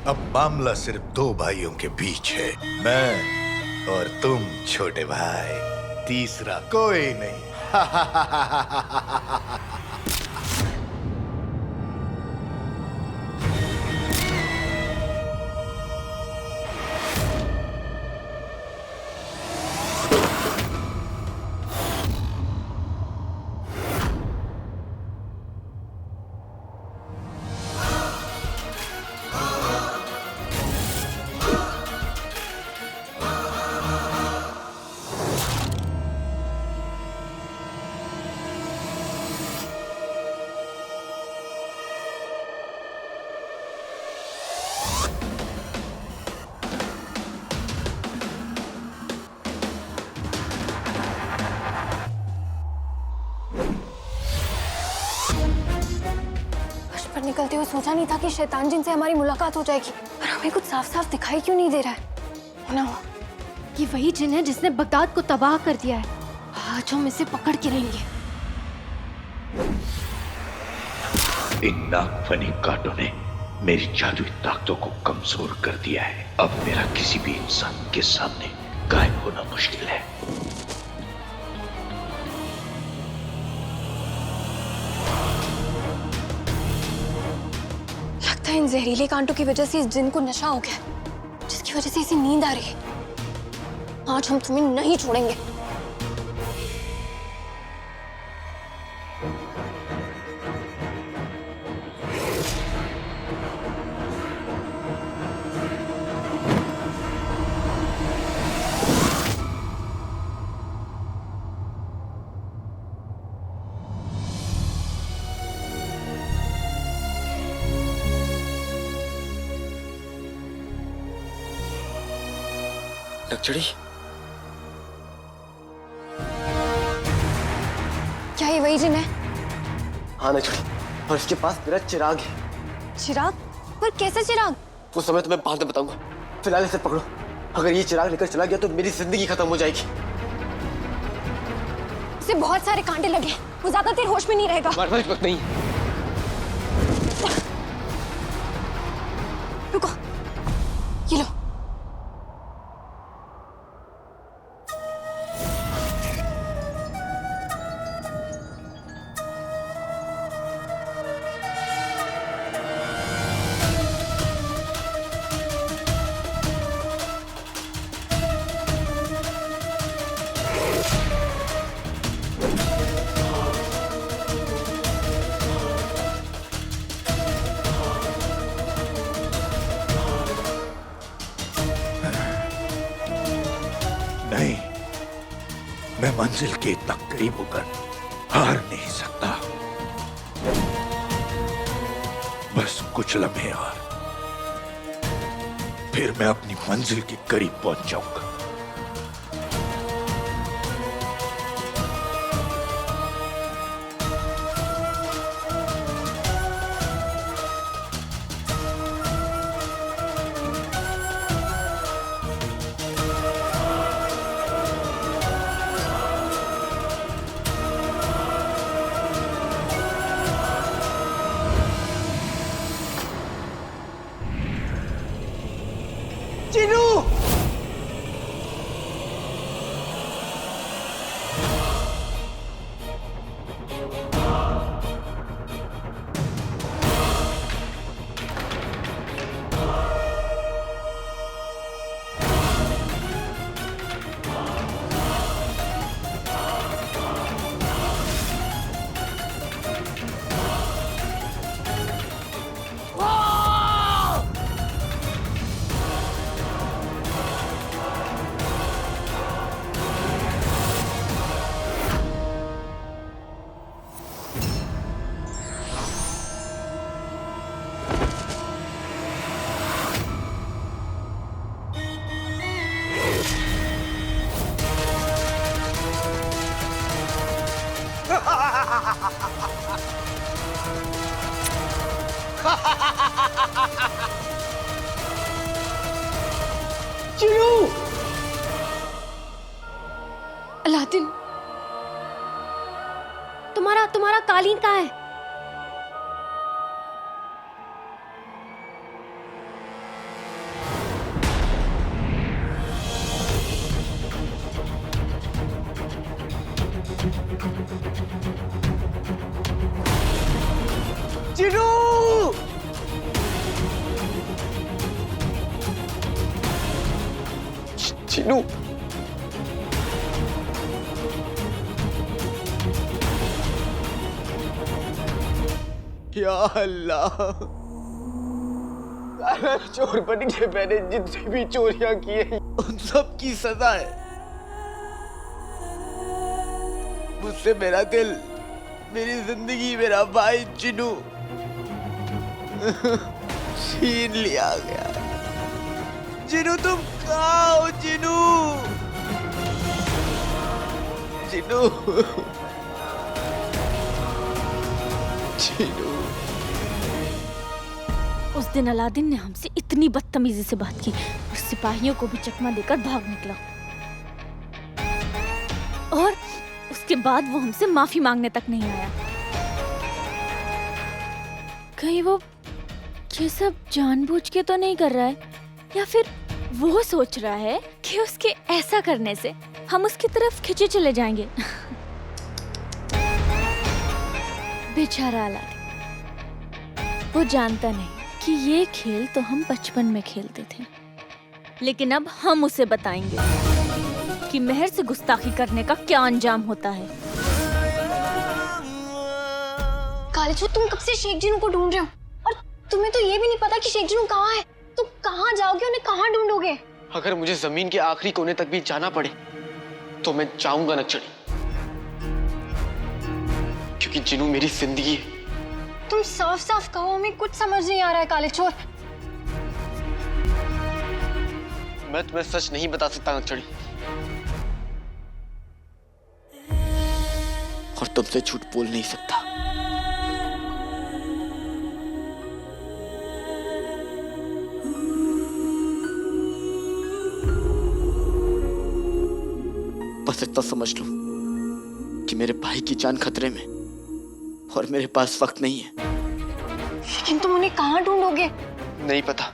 अब मामला सिर्फ दो भाइयों के बीच है, मैं और तुम छोटे भाई, तीसरा कोई नहीं। पर निकलते हुए सोचा नहीं था कि शैतान जिन से हमारी मुलाकात हो जाएगी, पर हमें कुछ साफ साफ दिखाई क्यों नहीं दे रहा है ना? ये वही जिन है जिसने बगदाद को तबाह कर दिया है। आज हम इसे पकड़ के रहेंगे। इन नागफनी कांटों ने मेरी जादुई ताकतों को कमजोर कर दिया है। अब मेरा किसी भी इंसान के सामने गायब होना मुश्किल है। लगता है इन जहरीले कांटों की वजह से इस जिन को नशा हो गया, जिसकी वजह से इसे नींद आ रही है। आज हम तुम्हें नहीं छोड़ेंगे। नक्चड़ी, क्या ये वही जिन है? हाँ नक्चड़ी, और इसके पास मेरा चिराग है। चिराग? पर कैसे चिराग? उस समय तुम्हें बाद में बताऊंगा। फिलहाल इसे पकड़ो। अगर ये चिराग लेकर चला गया तो मेरी जिंदगी खत्म हो जाएगी। इसे बहुत सारे कांटे लगे, वो ज्यादा देर होश में नहीं रहेगा। हमारे पास वक्त नहीं है। रुको, ये लो। नहीं, मैं मंजिल के इतना करीब होकर हार नहीं सकता। बस कुछ लम्हे और फिर मैं अपनी मंजिल के करीब पहुंच जाऊंगा। चिरू! अलादीन, तुम्हारा कालीन कहाँ है? चिनू, या अल्लाह, चोर बन के मैंने जितनी भी चोरियां की है उन सब की सजा है। मुझसे मेरा दिल, मेरी जिंदगी, मेरा भाई चिनू छीन लिया गया। चिनू तुम कहाँ हो? चिनू, चिनू, चिनू। उस दिन अलादीन ने हमसे इतनी बदतमीजी से बात की और सिपाहियों को भी चकमा देकर भाग निकला। और उसके बाद वो हमसे माफी मांगने तक नहीं आया। कहीं वो ये सब जानबूझ के तो नहीं कर रहा है, या फिर वो सोच रहा है कि उसके ऐसा करने से हम उसकी तरफ खिंचे चले जाएंगे। बेचारा अलादीन, वो जानता नहीं कि ये खेल तो हम बचपन में खेलते थे, लेकिन अब हम उसे बताएंगे कि मेहर से गुस्ताखी करने का क्या अंजाम होता है। कालीचूत, तुम कब से शेख जिनू को ढूंढ रहे हो और तुम्हें तो ये भी नहीं पता कि शेख जिनू कहाँ है। तुम कहाँ जाओगे, उन्हें कहाँ ढूंढोगे? अगर मुझे जमीन के आखिरी कोने तक भी जाना पड़े तो मैं जाऊंगा नक्चड़ी, क्योंकि जिनू मेरी जिंदगी है। तुम साफ साफ कहो, हमें कुछ समझ नहीं आ रहा है कालीचोर। मैं तुम्हें सच नहीं बता सकता नक्चड़ी, और तुमसे झूठ बोल नहीं सकता। बस इतना समझ लो कि मेरे भाई की जान खतरे में और मेरे पास वक्त नहीं है। लेकिन तुम उन्हें कहाँ ढूंढोगे? नहीं पता,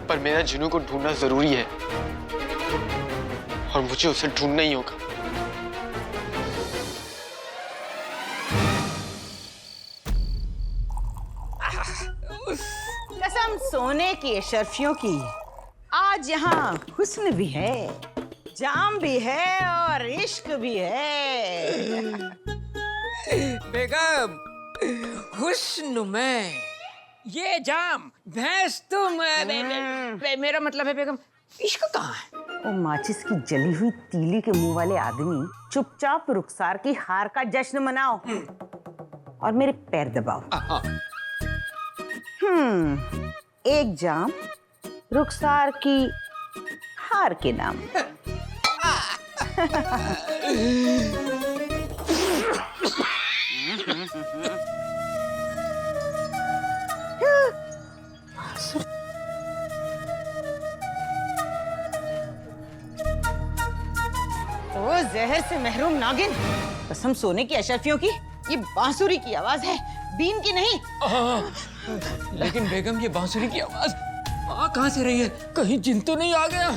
पर मेरा जिनू को ढूंढना जरूरी है और मुझे उसे ढूंढना ही होगा। कसम सोने की अशरफियों की, आज यहाँ हुस्न भी है, जाम भी है और इश्क भी है। बेगम, हुस्न में ये जाम, भैंस तुम, मेरा मतलब है बेगम, इश्क कहाँ है? वो माचिस की जली हुई तीली के मुंह वाले आदमी, चुपचाप रुखसार की हार का जश्न मनाओ और मेरे पैर दबाओ। एक जाम रुखसार की हार के नाम। ओ जहर से महरूम नागिन, कसम सोने की अशरफियों की, ये बांसुरी की आवाज है, बीन की नहीं। लेकिन बेगम, ये बांसुरी की आवाज आ कहाँ से रही है? कहीं जिन तो नहीं आ गया?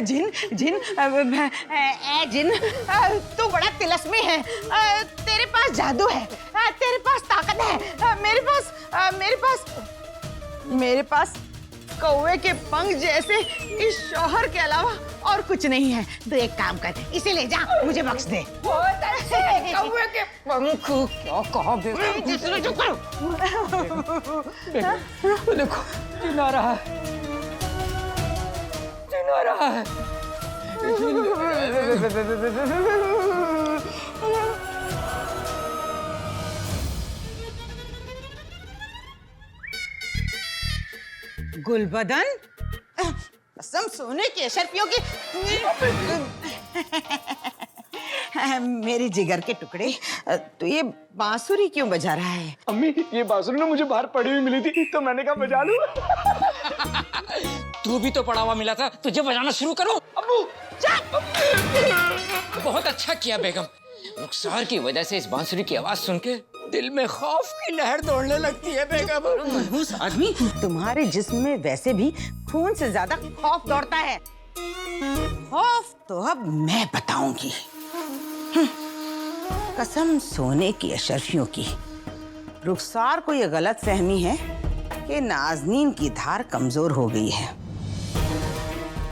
जिन जिन जिन, तू बड़ा तिलस्मी है। तेरे पास जादू है, तेरे पास ताकत है। मेरे पास कौवे के पंख जैसे इस शौहर के अलावा और कुछ नहीं है। तो एक काम कर, इसे ले जा, मुझे बख्श दे। कौवे के पंख क्या कहा बेगम? चुप करो। देखो, जिन आ रहा है, जिन आ रहा है। गुलबदन, कसम सोने की अशरफियों की, मेरे जिगर के टुकड़े, तो ये बांसुरी क्यों बजा रहा है? अम्मी, ये बांसुरी ना मुझे बाहर पड़ी हुई मिली थी, तो मैंने कहा बजा लूं। तू भी तो पड़ा हुआ मिला था, तुझे बजाना शुरू करो। अब्बू, बहुत अच्छा किया बेगम। रुखसार की वजह से इस बांसुरी की आवाज सुन के दिल में खौफ की लहर दौड़ने लगती है बेगम। मनहूस आदमी, तुम्हारे जिस्म में वैसे भी खून से ज्यादा खौफ दौड़ता है। खौफ तो अब मैं बताऊंगी। कसम सोने की अशरफियों की, रुखसार को यह गलत फहमी है कि नाजनीन की धार कमजोर हो गई है।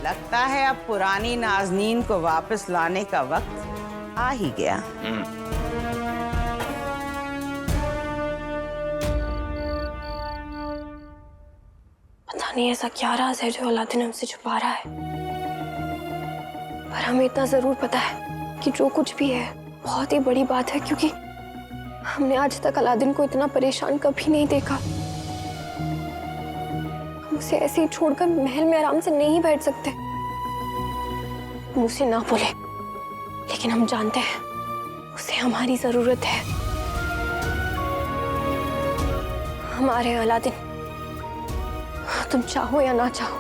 लगता है अब पुरानी नाजनीन को वापस लाने का वक्त आ ही गया। पता नहीं ऐसा क्या राज है जो अलादीन हमसे छुपा रहा है, पर हमें इतना जरूर पता है कि जो कुछ भी है बहुत ही बड़ी बात है, क्योंकि हमने आज तक अलादीन को इतना परेशान कभी नहीं देखा। हम उसे ऐसे ही छोड़कर महल में आराम से नहीं बैठ सकते। हम उसे ना बोले, लेकिन हम जानते हैं उसे हमारी जरूरत है। हमारे अलादीन, तुम चाहो या ना चाहो,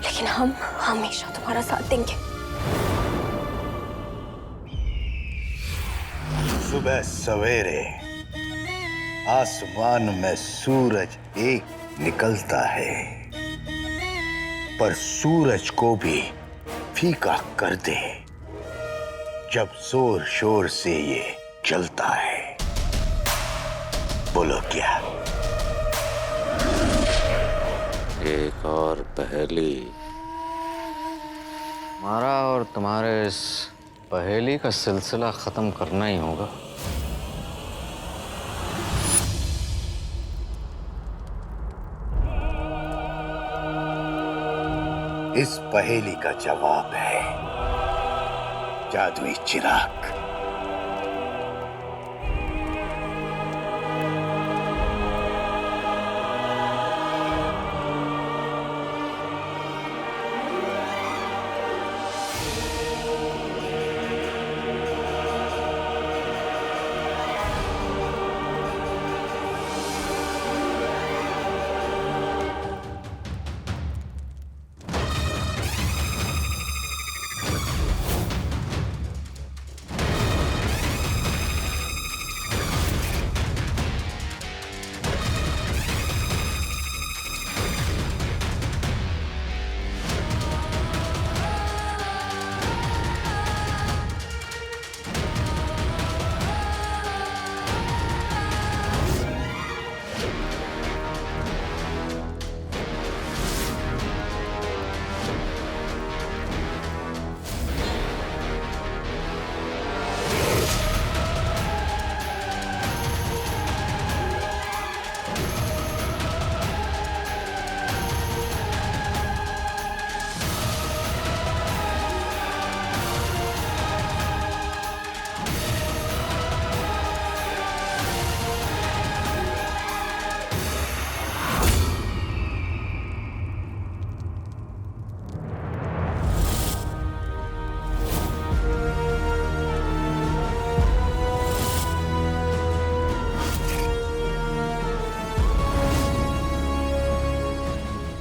लेकिन हम हमेशा तुम्हारा साथ देंगे। सुबह सवेरे आसमान में सूरज एक निकलता है, पर सूरज को भी फीका कर दे जब जोर शोर से ये जलता है। बोलो क्या? एक और पहेली। हमारा और तुम्हारे इस पहेली का सिलसिला खत्म करना ही होगा। इस पहेली का जवाब है जादुई चिराग।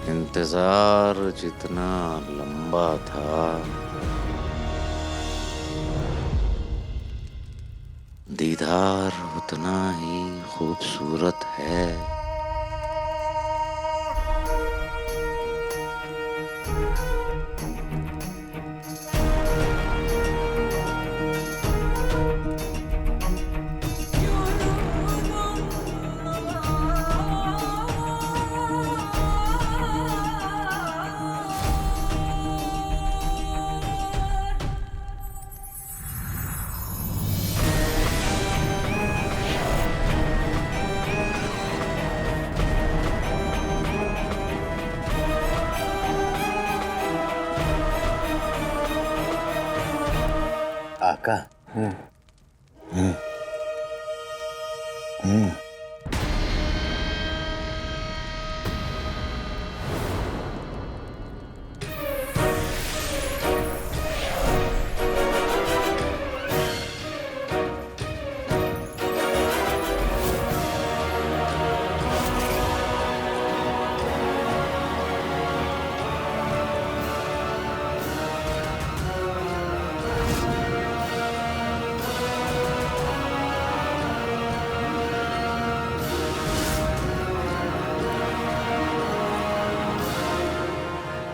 इंतजार जितना लंबा था, दीदार उतना ही खूबसूरत है। आका।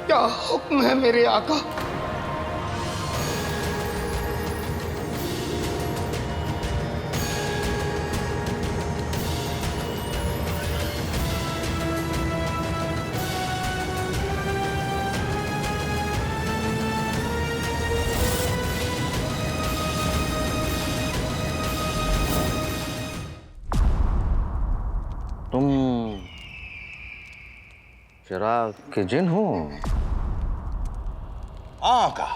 क्या हुक्म है मेरे आका? चिराग के जिन हूँ। हाँ का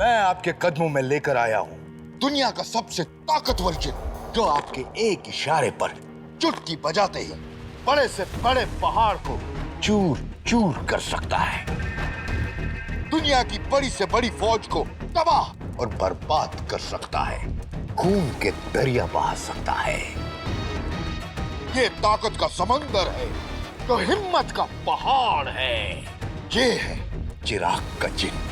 मैं आपके कदमों में लेकर आया हूँ दुनिया का सबसे ताकतवर जिन, जो आपके एक इशारे पर चुटकी बजाते ही बड़े से बड़े पहाड़ को चूर चूर कर सकता है, दुनिया की बड़ी से बड़ी फौज को तबाह और बर्बाद कर सकता है, खून के दरिया बहा सकता है। ये ताकत का समंदर है, तो हिम्मत का पहाड़ है। ये है चिराग का जिन।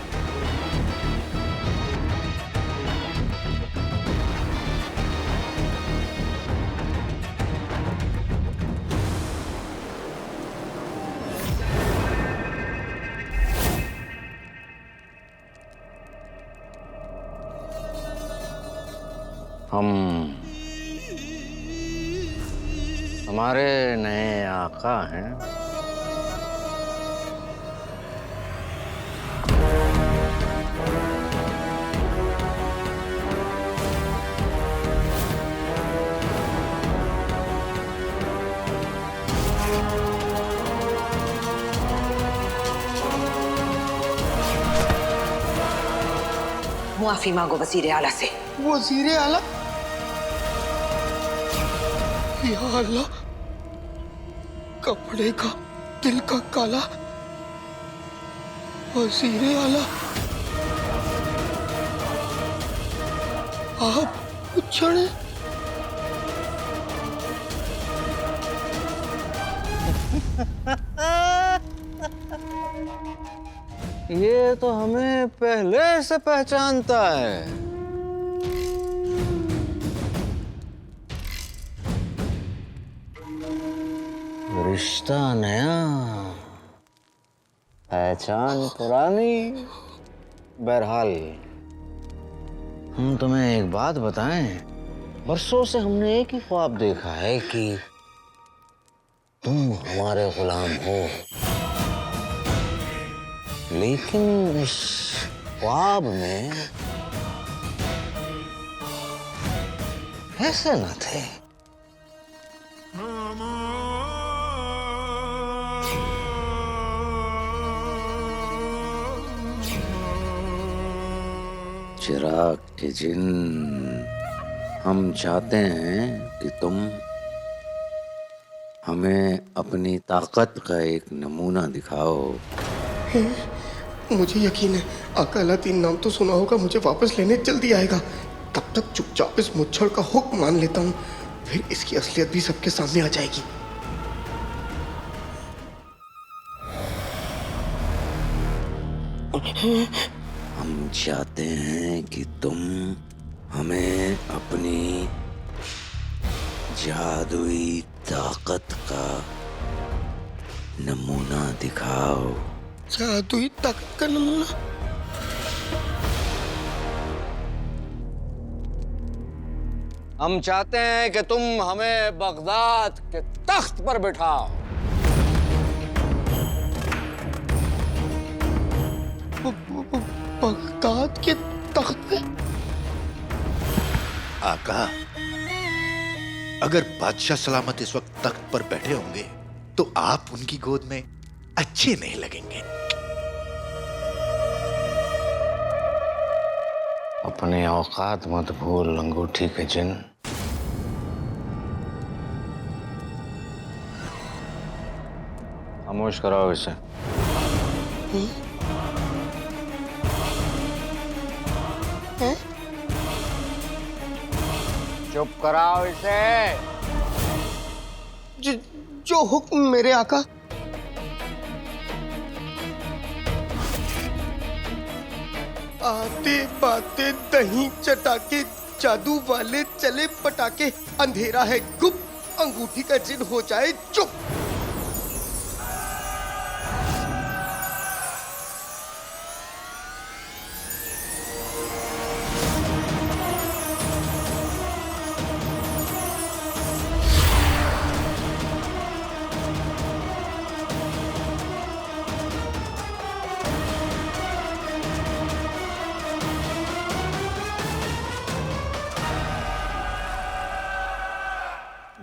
हमारे नए आका हैं। माफी मांगो वजीर आला से। वजीर आला? या अल्लाह, कपड़े का दिल का काला वजीर आला, आप उछड़े। ये तो हमें पहले से पहचानता है। रिश्ता नया, पहचान पुरानी। बहरहाल हम तुम्हें एक बात बताएं, बरसों से हमने एक ही ख्वाब देखा है कि तुम हमारे गुलाम हो, लेकिन इस ख्वाब में ऐसे न थे। चिराग के जिन, हम चाहते हैं कि तुम हमें अपनी ताकत का एक नमूना दिखाओ। मुझे यकीन है आका अलादीन नाम तो सुना होगा, मुझे वापस लेने जल्दी आएगा। तब तक चुपचाप इस मुच्छड़ का हुक्म मान लेता हूँ, फिर इसकी असलियत भी सबके सामने आ जाएगी। हम चाहते हैं कि तुम हमें अपनी जादुई ताकत का नमूना दिखाओ। जादुई ताकत का नमूना? हम चाहते हैं कि तुम हमें बगदाद के तख्त पर बिठाओ। बगदाद के तख्त पे? आका, अगर बादशाह सलामत इस वक्त तख्त पर बैठे होंगे तो आप उनकी गोद में अच्छे नहीं लगेंगे। अपने औकात मत भूल अंगूठी के जिन। खामोश कराओ इसे। चुप कराओ इसे। जो हुक्म मेरे आका। आते बाते दही चटाके, जादू वाले चले पटाके, अंधेरा है गुप, अंगूठी का जिन हो जाए चुप।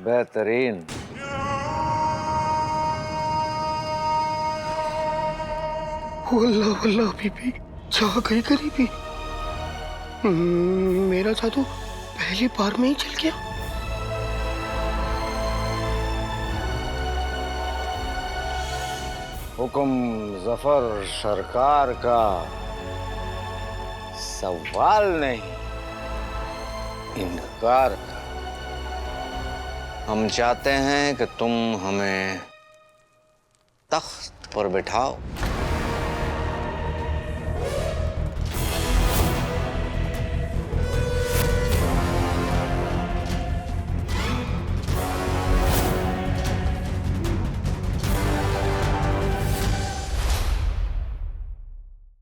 बेहतरीन। अल्लाह अल्लाह बीबी जा गई गरीबी। मेरा जादू पहली बार में ही चल गया। हुक्म जफर सरकार का, सवाल नहीं इनकार का। हम चाहते हैं कि तुम हमें तख्त पर बिठाओ